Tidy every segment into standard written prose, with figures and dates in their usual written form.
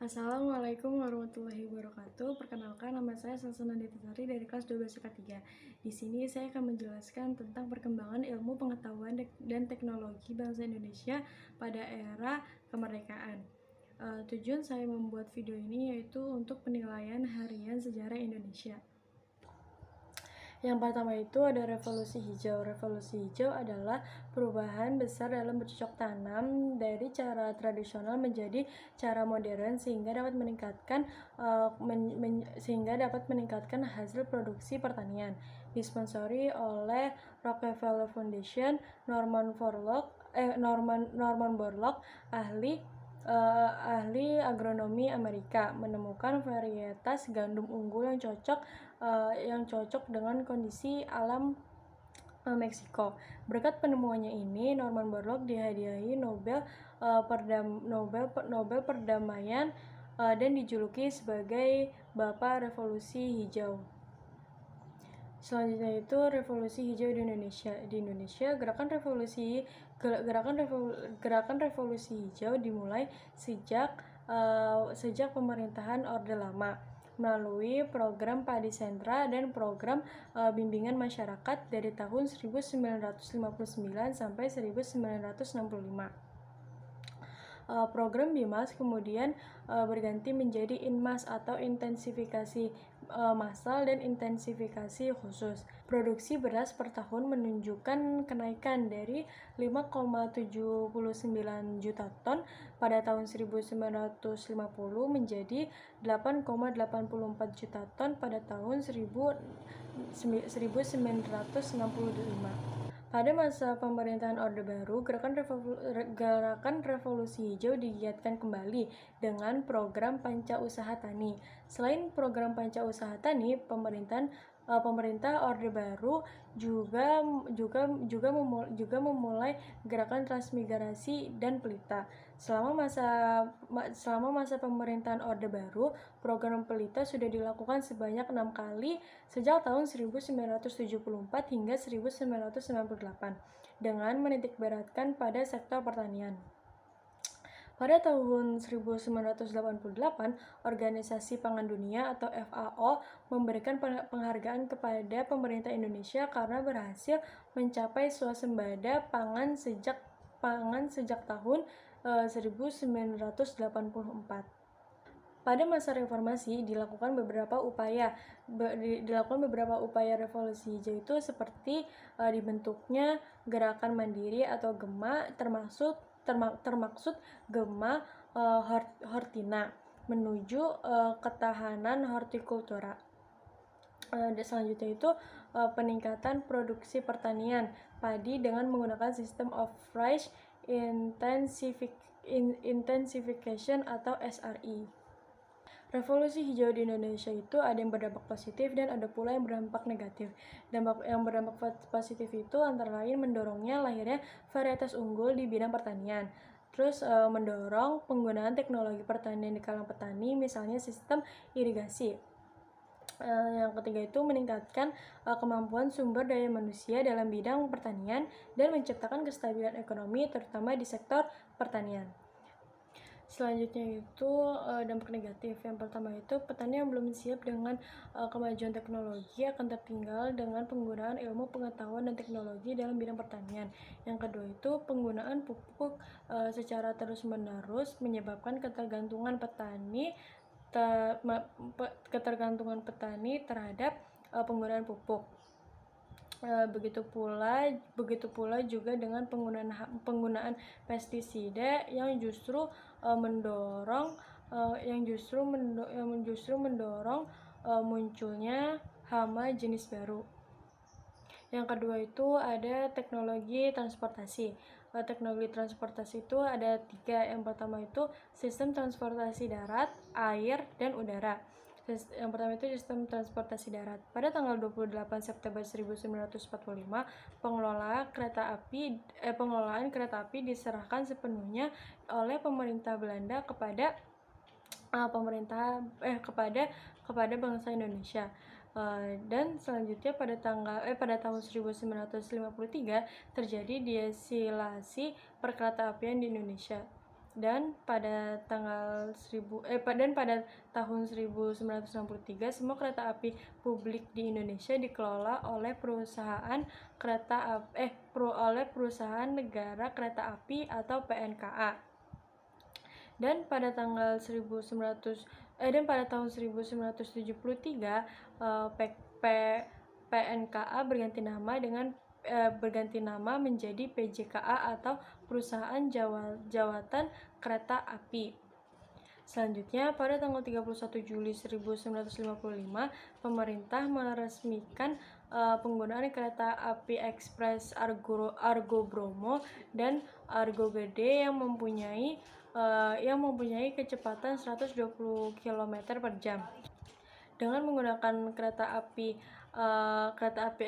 Assalamualaikum warahmatullahi wabarakatuh. Perkenalkan, nama saya Salsa Nandita Sari dari kelas 12 IPA 3. Di sini saya akan menjelaskan tentang perkembangan ilmu pengetahuan dan teknologi bangsa Indonesia pada era kemerdekaan. Tujuan saya membuat video ini yaitu untuk penilaian harian sejarah Indonesia. Yang pertama itu ada revolusi hijau. Revolusi hijau adalah perubahan besar dalam bercocok tanam dari cara tradisional menjadi cara modern sehingga dapat meningkatkan hasil produksi pertanian. Disponsori oleh Rockefeller Foundation, Norman Borlaug, ahli agronomi Amerika, menemukan varietas gandum unggul yang cocok dengan kondisi alam Meksiko. Berkat penemuannya ini, Norman Borlaug dihadiahi Nobel Perdamaian dan dijuluki sebagai Bapak Revolusi Hijau. Selanjutnya itu revolusi hijau di Indonesia. Di Indonesia, gerakan revolusi hijau dimulai sejak pemerintahan Orde Lama melalui program Padi Sentra dan program bimbingan masyarakat dari tahun 1959 sampai 1965. Program BIMAS kemudian berganti menjadi INMAS atau intensifikasi massal dan intensifikasi khusus. Produksi beras per tahun menunjukkan kenaikan dari 5,79 juta ton pada tahun 1950 menjadi 8,84 juta ton pada tahun 1965. Pada masa pemerintahan Orde Baru, gerakan revolusi hijau digiatkan kembali dengan program Panca Usaha Tani. Selain program Panca Usaha Tani, pemerintah Orde Baru juga memulai gerakan transmigrasi dan pelita. Selama masa pemerintahan Orde Baru, program pelita sudah dilakukan sebanyak 6 kali sejak tahun 1974 hingga 1998 dengan menitikberatkan pada sektor pertanian. Pada tahun 1988, Organisasi Pangan Dunia atau FAO memberikan penghargaan kepada pemerintah Indonesia karena berhasil mencapai swasembada pangan sejak tahun 1984. Pada masa reformasi dilakukan beberapa upaya revolusi hijau itu seperti dibentuknya gerakan mandiri atau GEMA termaksud GEMA Hortina menuju ketahanan hortikultura. Selanjutnya itu peningkatan produksi pertanian padi dengan menggunakan sistem of rice intensification atau SRI. Revolusi hijau di Indonesia itu ada yang berdampak positif dan ada pula yang berdampak negatif. Yang berdampak positif itu antara lain mendorongnya lahirnya varietas unggul di bidang pertanian. Terus mendorong penggunaan teknologi pertanian di kalangan petani, misalnya sistem irigasi. Yang ketiga itu meningkatkan kemampuan sumber daya manusia dalam bidang pertanian dan menciptakan kestabilan ekonomi terutama di sektor pertanian. Selanjutnya itu dampak negatif. Yang pertama itu petani yang belum siap dengan kemajuan teknologi akan tertinggal dengan penggunaan ilmu pengetahuan dan teknologi dalam bidang pertanian. Yang kedua itu penggunaan pupuk secara terus-menerus menyebabkan ketergantungan petani terhadap penggunaan pupuk. Begitu pula juga dengan penggunaan pestisida yang justru mendorong munculnya hama jenis baru. Yang kedua itu ada teknologi transportasi. Teknologi transportasi itu ada 3. Yang pertama itu sistem transportasi darat, air, dan udara. Yang pertama itu sistem transportasi darat. Pada tanggal 28 September 1945, pengelolaan kereta api diserahkan sepenuhnya oleh pemerintah Belanda kepada bangsa Indonesia. Dan selanjutnya pada tahun 1953 terjadi desilasi perkeretaapian di Indonesia. Dan pada tahun 1963 semua kereta api publik di Indonesia dikelola oleh perusahaan negara kereta api atau PNKA. Dan pada tahun 1973 PNKA berganti nama menjadi PJKA atau Perusahaan Jawatan Kereta Api. Selanjutnya, pada tanggal 31 Juli 1955, pemerintah meresmikan penggunaan kereta api ekspres Argo Bromo dan Argo Gede yang mempunyai kecepatan 120 km per jam. Dengan menggunakan kereta api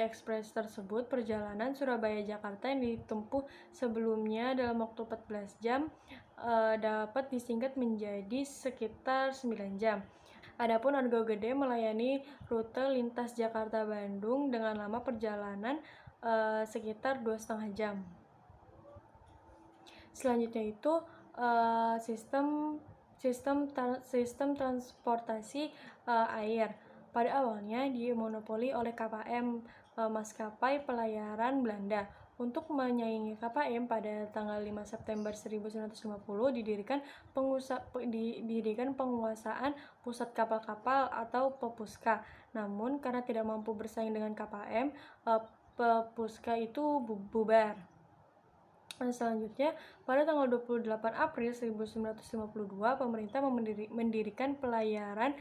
ekspres tersebut, perjalanan Surabaya-Jakarta yang ditempuh sebelumnya dalam waktu 14 jam dapat disingkat menjadi sekitar 9 jam. Adapun Argo Gede melayani rute lintas Jakarta-Bandung dengan lama perjalanan sekitar 2,5 jam. Selanjutnya itu sistem transportasi air. Pada awalnya dimonopoli oleh KPM, maskapai pelayaran Belanda. Untuk menyaingi KPM, pada tanggal 5 September 1950 didirikan penguasaan Pusat Kapal-Kapal atau PEPUSKA. Namun karena tidak mampu bersaing dengan KPM, PEPUSKA itu bubar. Selanjutnya, pada tanggal 28 April 1952, pemerintah mendirikan Pelayaran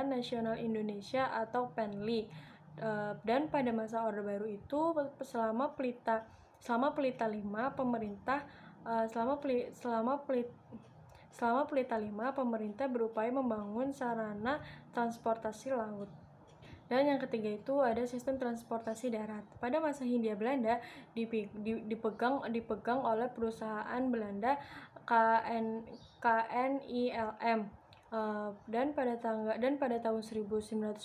Nasional Indonesia atau PENLI. Dan pada masa Orde Baru itu, selama Pelita 5, pemerintah berupaya membangun sarana transportasi laut. Dan yang ketiga itu ada sistem transportasi darat. Pada masa Hindia Belanda dipegang oleh perusahaan Belanda KNILM. Dan pada tahun 1949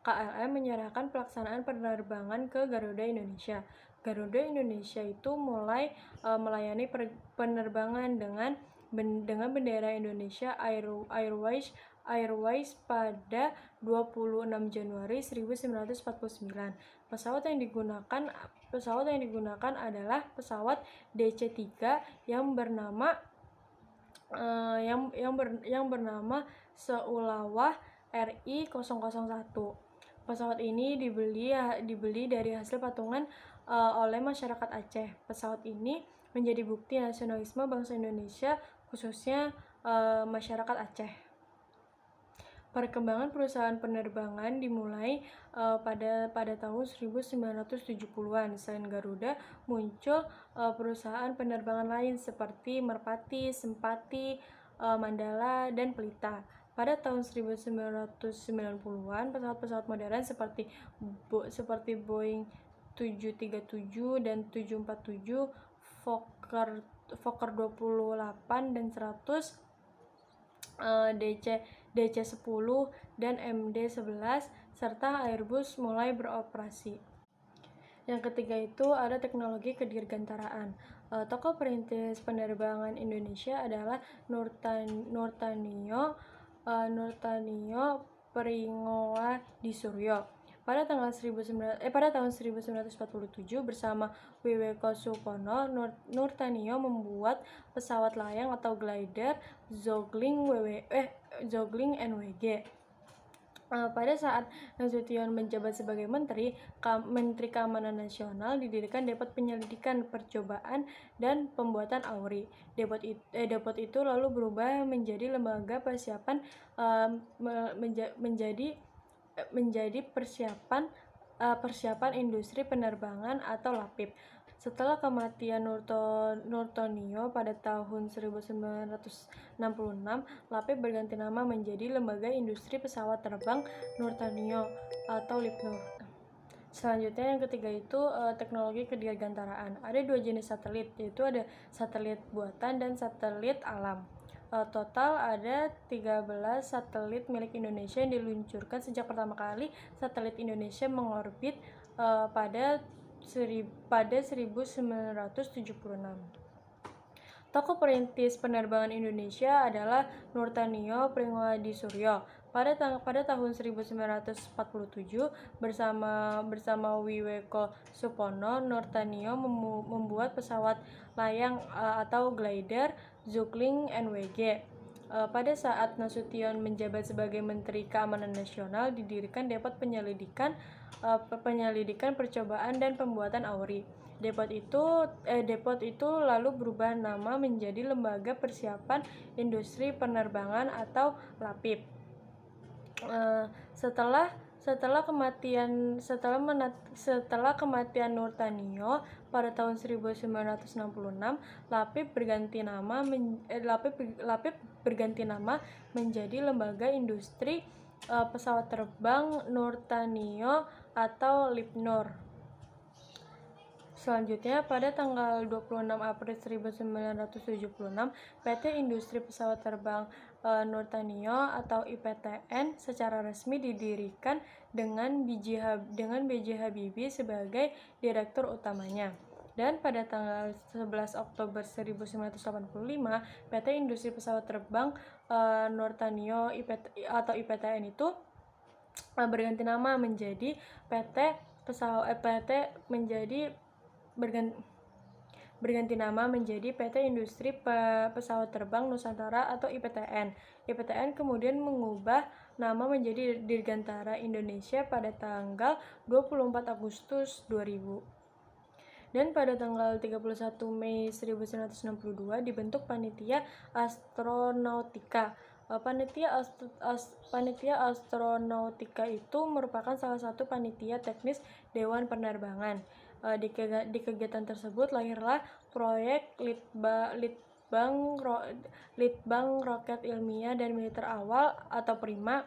KLM menyerahkan pelaksanaan penerbangan ke Garuda Indonesia. Garuda Indonesia itu mulai melayani penerbangan dengan bendera Indonesia Airways pada 26 Januari 1949. Pesawat yang digunakan adalah pesawat DC-3 yang bernama Seulawah RI-001. Pesawat ini dibeli dari hasil patungan oleh masyarakat Aceh. Pesawat ini menjadi bukti nasionalisme bangsa Indonesia, khususnya masyarakat Aceh. Perkembangan perusahaan penerbangan dimulai pada tahun 1970-an. Selain Garuda, muncul perusahaan penerbangan lain seperti Merpati, Sempati, Mandala, dan Pelita. Pada tahun 1990-an, pesawat-pesawat modern seperti Boeing 737 dan 747, Fokker 28 dan 100, DC-10 dan MD-11 serta Airbus mulai beroperasi. Yang ketiga itu ada teknologi kedirgantaraan. Tokoh perintis penerbangan Indonesia adalah Nurtanio Pringowa di Suryo. Pada tahun 1947 bersama Wiweko Supono, Nurtanio membuat pesawat layang atau glider Zogling NWG. Pada saat Nasution menjabat sebagai Menteri Keamanan Nasional, didirikan Depot Penyelidikan, Percobaan, dan Pembuatan Auri. Depot itu lalu berubah menjadi Lembaga menjadi persiapan industri penerbangan atau LAPIP. Setelah kematian Nurtanio pada tahun 1966, LAPIP berganti nama menjadi Lembaga Industri Pesawat Terbang Nurtanio atau LIPNUR. Selanjutnya yang ketiga itu teknologi kedirgantaraan. Ada 2 jenis satelit, yaitu ada satelit buatan dan satelit alam. Total ada 13 satelit milik Indonesia yang diluncurkan sejak pertama kali satelit Indonesia mengorbit pada 1976. Tokoh perintis penerbangan Indonesia adalah Nurtanio Primadissuryo. Pada tahun 1947 bersama Wiweko Supono, Nurtanio membuat pesawat layang atau glider Zhuheng NWG. Pada saat Nasution menjabat sebagai Menteri Keamanan Nasional, didirikan Depot Penyelidikan Percobaan dan Pembuatan AURI. Depot itu lalu berubah nama menjadi Lembaga Persiapan Industri Penerbangan atau LAPIP. Setelah kematian Nurtanio pada tahun 1966, LAPIP berganti nama menjadi Lembaga Industri Pesawat Terbang Nurtanio atau LIPNUR. Selanjutnya, pada tanggal 26 April 1976, PT Industri Pesawat Terbang Nurtanio atau IPTN secara resmi didirikan dengan B.J. Habibie sebagai direktur utamanya. Dan pada tanggal 11 Oktober 1985, PT Industri Pesawat Terbang Nurtanio atau IPTN itu berganti nama menjadi PT Industri Pesawat Terbang Nusantara atau IPTN. IPTN kemudian mengubah nama menjadi Dirgantara Indonesia pada tanggal 24 Agustus 2000. Dan pada tanggal 31 Mei 1962 dibentuk Panitia Astronautika. Panitia Astronautika itu merupakan salah satu panitia teknis Dewan Penerbangan. Di kegiatan tersebut lahirlah proyek Litbang Roket Ilmiah dan Militer Awal atau PRIMA,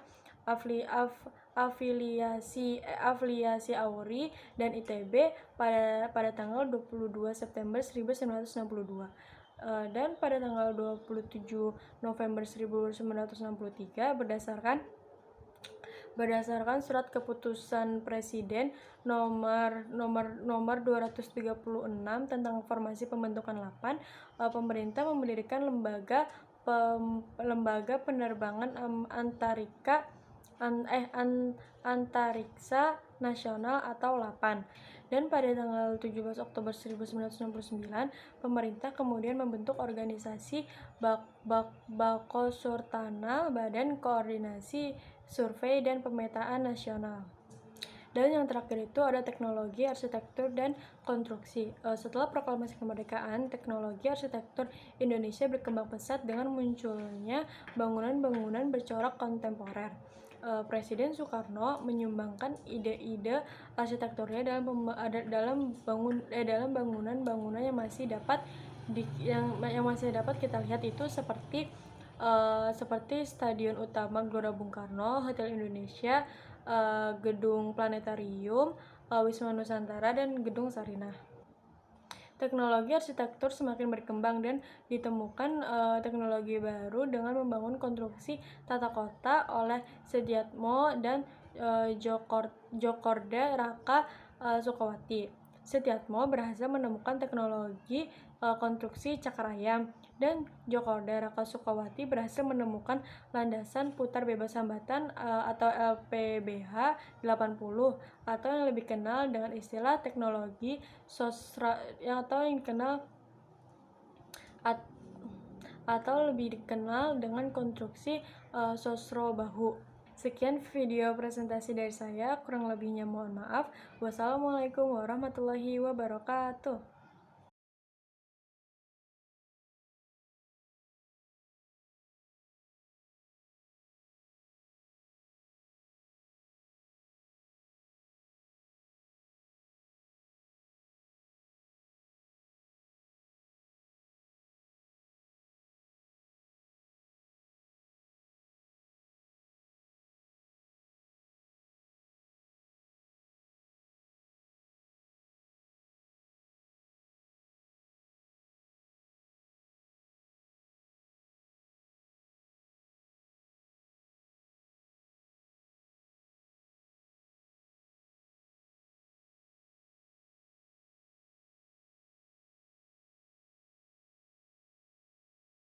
afiliasi AURI dan ITB pada tanggal 22 September 1962. Dan pada tanggal 27 November 1963 berdasarkan surat keputusan Presiden nomor 236 tentang formasi pembentukan 8, pemerintah mendirikan lembaga penerbangan antariksa nasional atau LAPAN. Dan pada tanggal 17 Oktober 1969, pemerintah kemudian membentuk organisasi Bakosurtanal, Badan Koordinasi Survei dan Pemetaan Nasional. Dan yang terakhir itu ada teknologi, arsitektur, dan konstruksi. Setelah proklamasi kemerdekaan, teknologi arsitektur Indonesia berkembang pesat dengan munculnya bangunan-bangunan bercorak kontemporer. Presiden Soekarno menyumbangkan ide-ide arsitekturnya dalam bangunan-bangunan yang masih dapat kita lihat itu seperti Stadion Utama Gelora Bung Karno, Hotel Indonesia, Gedung Planetarium, Wisma Nusantara, dan Gedung Sarinah. Teknologi arsitektur semakin berkembang dan ditemukan teknologi baru dengan membangun konstruksi tata kota oleh Sediatmo dan Djokorda Raka Sukawati. Sediatmo berhasil menemukan teknologi konstruksi cakar ayam, dan Djokorda Raka Sukawati berhasil menemukan landasan putar bebas hambatan atau LPBH 80 atau yang lebih kenal dengan istilah teknologi lebih dikenal dengan konstruksi Sosrobahu. Sekian video presentasi dari saya, kurang lebihnya mohon maaf. Wassalamualaikum warahmatullahi wabarakatuh.